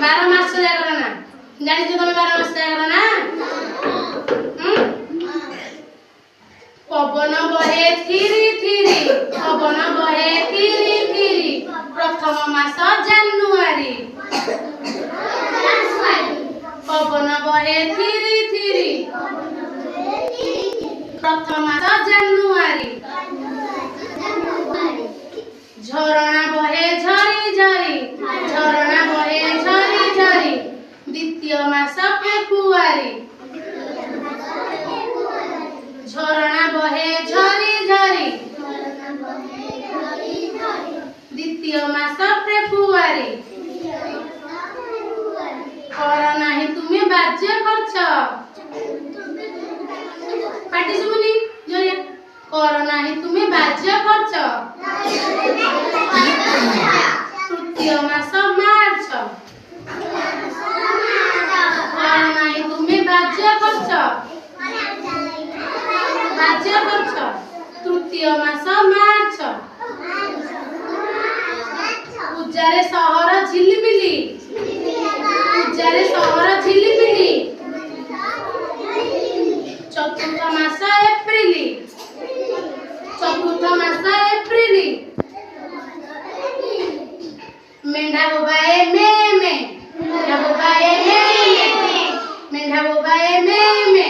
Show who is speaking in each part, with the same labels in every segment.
Speaker 1: 12 ମାସ ଜାଗର ନା ଜାଣିଛ ତମେ 12 ମାସ ଜାଗର ନା? ପବନ ବହେ ଥିରି ଥିରି, ପବନ ବହେ ଥିରି ଥିରି, ପ୍ରଥମ ମାସ ଜାନୁଆରୀ। ପବନ ବହେ ଥିରି ଥିରି, ପ୍ରଥମ ମାସ ଜାନୁଆରୀ। ଝରଣା ବହେ ଝରି ଝରି, ଝରଣା ବହେ ଝରି ଝରି, ଦ୍ୱିତୀୟ ମାସ ଫେବୃଆରୀ। ଝରଣା ବହେ ଝରି ଝରି, ଦ୍ୱିତୀୟ ମାସ ଫେବୃଆରୀ। କର ନାହିଁ ତୁମେ ବାଜ୍ୟ ଖର୍ଚ୍ଚ, ପାଟି ଶୁଭୁନି ଜୋରିଆ। କର ନାହିଁ ତୁମେ ବାଜ୍ୟ ଖର୍ଚ୍ଚ, ତୃତୀୟ ମାସ ମାର୍ଚ୍ଚ। କର ନାହିଁ ତୁମେ ବାଜ୍ୟ ଖର୍ଚ୍ଚ, ବାଜ୍ୟ ଖର୍ଚ୍ଚ, ତୃତୀୟ ମାସ ମାର୍ଚ୍ଚ। ପୂଜାରେ ସହର ଝିଲିମିଲି, ପୂଜାରେ ସହର ଝିଲିମିଲି, ଚତୁର୍ଥ ମାସ ଏପ୍ରିଲ, ଚତୁର୍ଥ ମାସ ଏପ୍ରିଲ। ମେଣ୍ଢା ବୋବାଏ ମେ ମେ, ମେଣ୍ଢା ବୋବାଏ ମେ ମେ, ମେଣ୍ଢା ବୋବାଏ ମେ ମେ,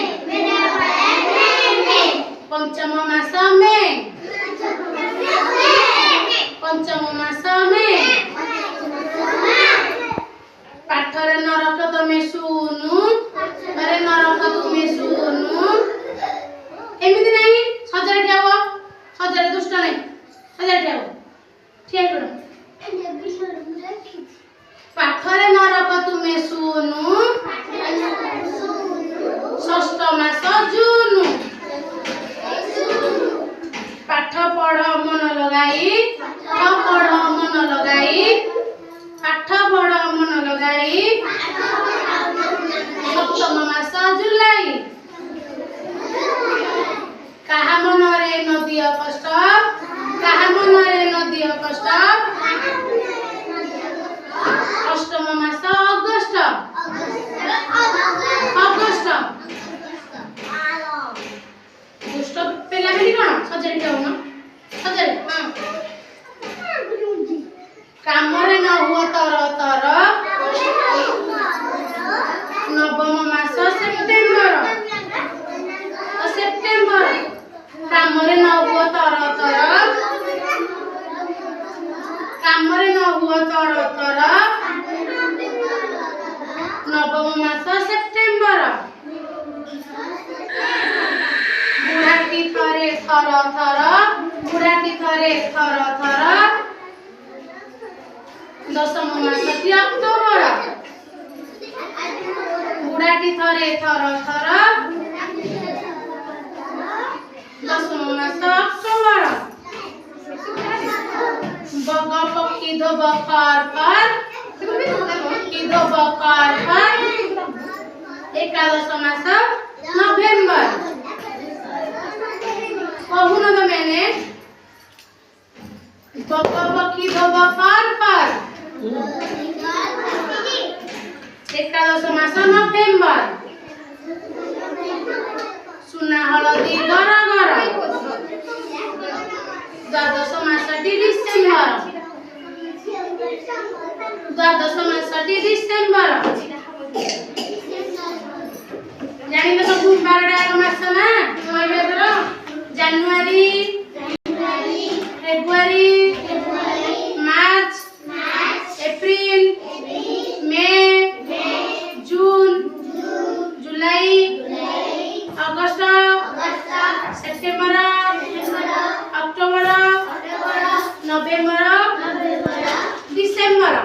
Speaker 1: ପଞ୍ଚମ ମାସ ମେ, ପଞ୍ଚମ ମାସ ମେ। ପାଠରେ ନରକ ତମେ ଶୁଣୁ, ପାଠରେ ନରକ ତୁମେ ଶୁଣୁ। ଏମିତି ନାହିଁ ସଜାରେ ଠିଆ ହୁଅ, ସଜାରେ ଦୁଷ୍ଟ ନାହିଁ, ସଜାରେ ଠିଆ ହୁଅ, ଠିଆ କର। ପାଠରେ ନରକ ତୁମେ ଶୁଣୁ, ଷଷ୍ଠ ମାସ ଜୁନ। ପାଠ ପଢ ମନ ଲଗାଇ, ପାଠ ପଢ ମନ ଲଗାଇ, ପାଠ ପଢ ମନ ଲଗାଇ, ସପ୍ତମ ମାସ ଜୁଲାଇ। କାହା ମନରେ ନ ଦିଅ କଷ୍ଟ, କାହା ମନରେ ନ ଦିଅ କଷ୍ଟ, ଅଷ୍ଟମ ମାସ ଅଗଷ୍ଟ, ଅଗଷ୍ଟ। ଦୁଷ୍ଟ ପିଲାପିଲି କଣ ସଜାଡ଼ି ଯାଉନ, ସଜାଡ଼ି। କାମରେ ନ ହୁଅ ତର ତର, ନବମ ମାସ ସେପ୍ଟେମ୍ବର, ସେପ୍ଟେମ୍ବର। କାମରେ ନ ହୁଅ ତର ତର, କାମରେ ନ ହୁଅ ତର ତର, ନବମ ମାସ ସେପ୍ଟେମ୍ବର। ବୁଢ଼ାଟି ଥରେ ଥର ଥର, ବୁଢ଼ାଟି ଥରେ ଥର ଥର, ଦଶମ ମାସଟି ଅକ୍ଟୋବର। ବୁଢ଼ାଟି ଥରେ ଥର ଥର, ଦଶମ ମାସ ଅକ୍ଟୋବର। ବଗ ପକ୍ଷୀ ଧୋବ ଫର ଫର, ପକ୍ଷୀ ଧୋବ ଫର ଫର, ଏକାଦଶ ମାସ ନଭେମ୍ବର। କହୁନ ତମେ ବଗ ପକ୍ଷୀ ଧୋବ ଫର ଫର, ଏକାଦଶ ମାସ ନଭେମ୍ବର। ସୁନା ହଳଦୀ ଗର ଗର, ଦ୍ୱାଦଶ ମାସଟି ଡିସେମ୍ବର, ଦ୍ୱାଦଶ ମାସଟି ଡିସେମ୍ବର। ଜାଣିଲ ସବୁ 12ଟା ମାସ ନା କହିବେ। ଜାନୁଆରୀ, ଫେବୃଆରୀ, ମାର୍ଚ୍ଚ, ଏପ୍ରିଲ, ମେ, ଜୁନ, ଜୁଲାଇ, ଅଗଷ୍ଟ, ସେପ୍ଟେମ୍ବର, ଅକ୍ଟୋବର, ନଭେମ୍ବର, ଡିସେମ୍ବର,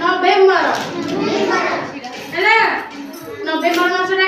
Speaker 1: ନଭେମ୍ବର ହେଲା। ନଭେମ୍ବର ମାସଟା